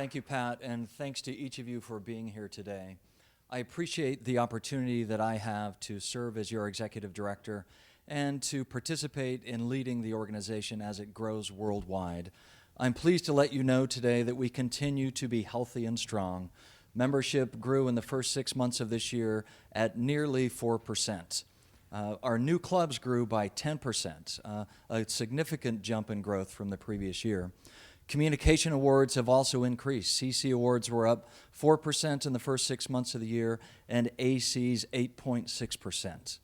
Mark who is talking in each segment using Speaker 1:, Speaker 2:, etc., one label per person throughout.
Speaker 1: Thank you, Pat, and thanks to each of you for being here today. I appreciate the opportunity that I have to serve as your executive director and to participate in leading the organization as it grows worldwide. I'm pleased to let you know today that we continue to be healthy and strong. Membership grew in the first 6 months of this year at nearly 4%. Our new clubs grew by 10%, a significant jump in growth from the previous year. Communication awards have also increased. CC awards were up 4% in the first 6 months of the year, and AC's 8.6%.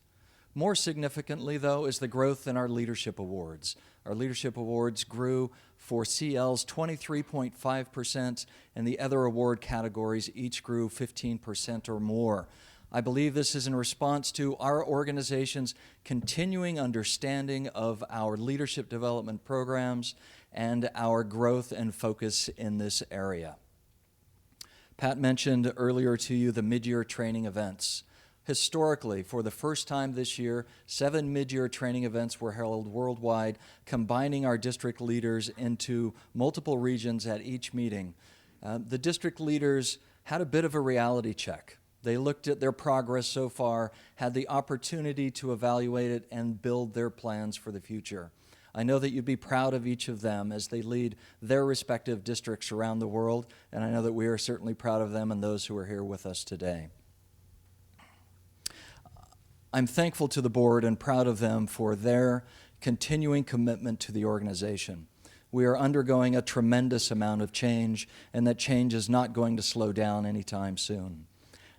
Speaker 1: More significantly, though, is the growth in our leadership awards. Our leadership awards grew for CL's 23.5%, and the other award categories each grew 15% or more. I believe this is in response to our organization's continuing understanding of our leadership development programs and our growth and focus in this area. Pat mentioned earlier to you the mid-year training events. Historically, for the first time this year, 7 mid-year training events were held worldwide, combining our district leaders into multiple regions at each meeting. The district leaders had a bit of a reality check. They looked at their progress so far, had the opportunity to evaluate it and build their plans for the future. I know that you'd be proud of each of them as they lead their respective districts around the world, and I know that we are certainly proud of them and those who are here with us today. I'm thankful to the board and proud of them for their continuing commitment to the organization. We are undergoing a tremendous amount of change, and that change is not going to slow down anytime soon.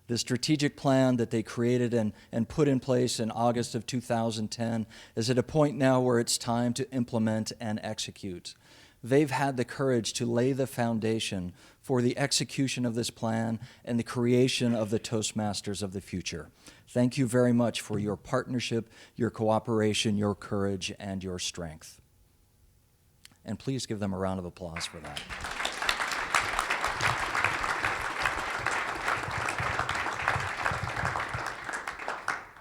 Speaker 1: The strategic plan that they created and put in place in August of 2010 is at a point now where it's time to implement and execute. They've had the courage to lay the foundation for the execution of this plan and the creation of the Toastmasters of the future. Thank you very much for your partnership, your cooperation, your courage, and your strength. And please give them a round of applause for that.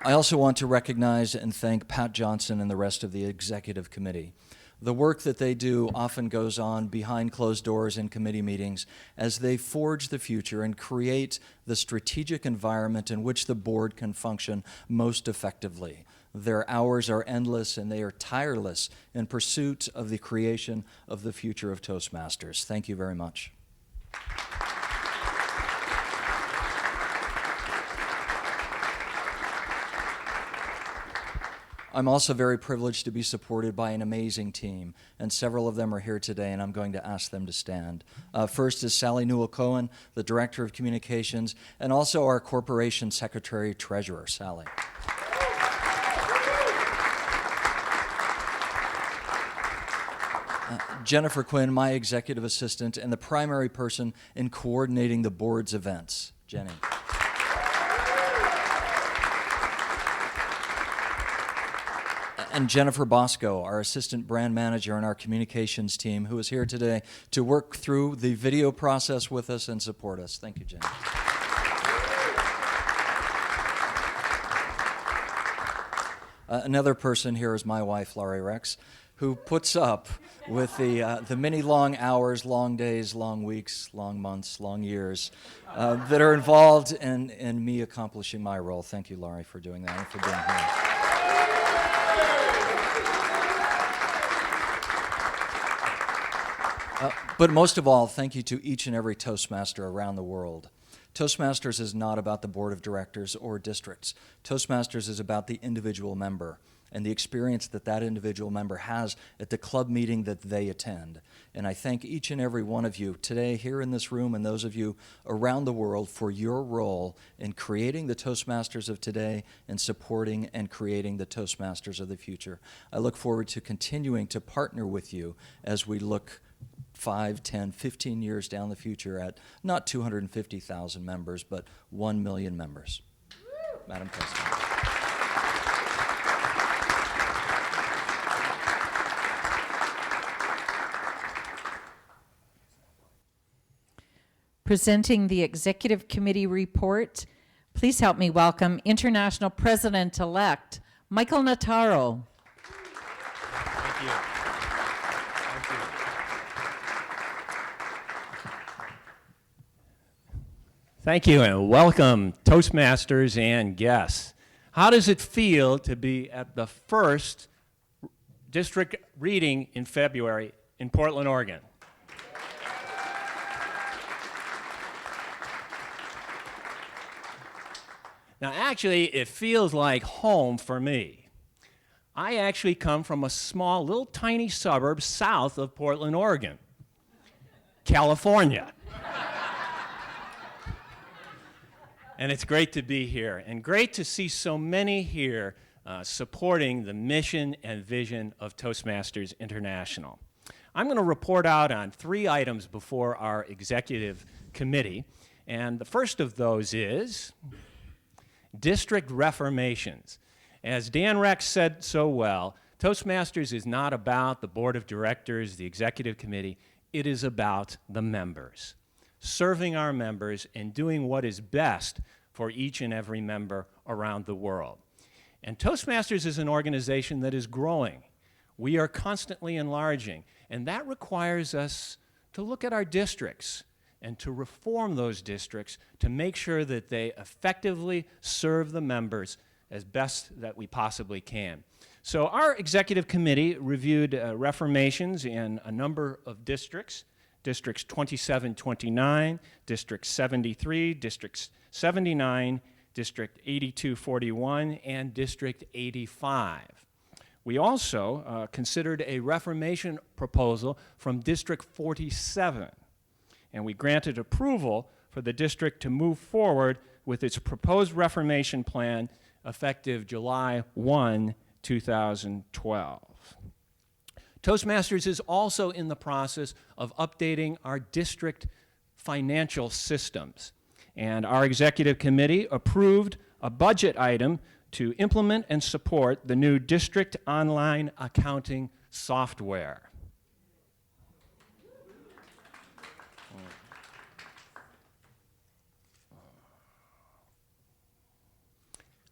Speaker 1: I also want to recognize and thank Pat Johnson and the rest of the executive committee. The work that they do often goes on behind closed doors in committee meetings as they forge the future and create the strategic environment in which the board can function most effectively. Their hours are endless and they are tireless in pursuit of the creation of the future of Toastmasters. Thank you very much. I'm also very privileged to be supported by an amazing team, and several of them are here today, and I'm going to ask them to stand. First is Sally Newell-Cohen, the Director of Communications, and also our Corporation Secretary-Treasurer, Sally. Jennifer Quinn, my executive assistant, and the primary person in coordinating the board's events. Jenny. And Jennifer Bosco, our assistant brand manager in our communications team, who is here today to work through the video process with us and support us. Thank you, Jenny. Another person here is my wife, Laurie Rex, who puts up with the many long hours, long days, long weeks, long months, long years that are involved in me accomplishing my role. Thank you, Laurie, for doing that and for being here. But most of all, thank you to each and every Toastmaster around the world. Toastmasters is not about the board of directors or districts. Toastmasters is about the individual member and the experience that that individual member has at the club meeting that they attend. And I thank each and every one of you today here in this room and those of you around the world for your role in creating the Toastmasters of today and supporting and creating the Toastmasters of the future. I look forward to continuing to partner with you as we look 5, 10, 15 years down the future at not 250,000 members, but 1 million members. Madam President.
Speaker 2: Presenting the Executive Committee report, please help me welcome International President-elect Michael Notaro.
Speaker 3: Thank you. Thank you. Thank you, and welcome, Toastmasters and guests. How does it feel to be at the first district reading in February in Portland, Oregon? Now, actually, it feels like home for me. I actually come from a small, little tiny suburb south of Portland, Oregon, California. And it's great to be here, and great to see so many here supporting the mission and vision of Toastmasters International. I'm going to report out on 3 items before our executive committee, and the first of those is district reformations. As Dan Rex said so well, Toastmasters is not about the board of directors, the executive committee. It is about the members, serving our members and doing what is best for each and every member around the world. And Toastmasters is an organization that is growing. We are constantly enlarging, and that requires us to look at our districts and to reform those districts to make sure that they effectively serve the members as best that we possibly can. So our executive committee reviewed reformations in a number of districts, districts 2729, district 73, district 79, district 8241, and district 85. We also considered a reformation proposal from district 47, and we granted approval for the district to move forward with its proposed reformation plan effective July 1, 2012. Toastmasters is also in the process of updating our district financial systems, and our executive committee approved a budget item to implement and support the new district online accounting software.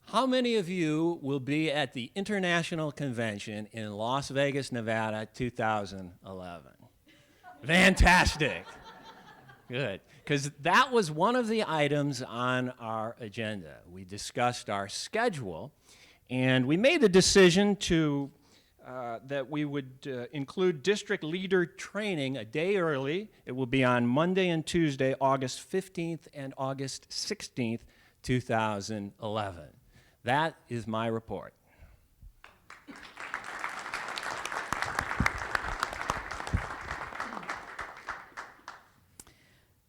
Speaker 3: How many of you will be at the International Convention in Las Vegas, Nevada, 2011? Fantastic. Good. Because that was one of the items on our agenda. We discussed our schedule, and we made the decision to that we would include district leader training a day early. It will be on Monday and Tuesday, August 15th and August 16th, 2011. That is my report.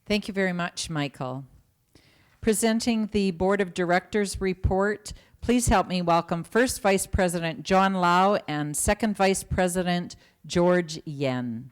Speaker 2: Thank you very much, Michael. Presenting the Board of Directors report, please help me welcome First Vice President John Lau and Second Vice President George Yen.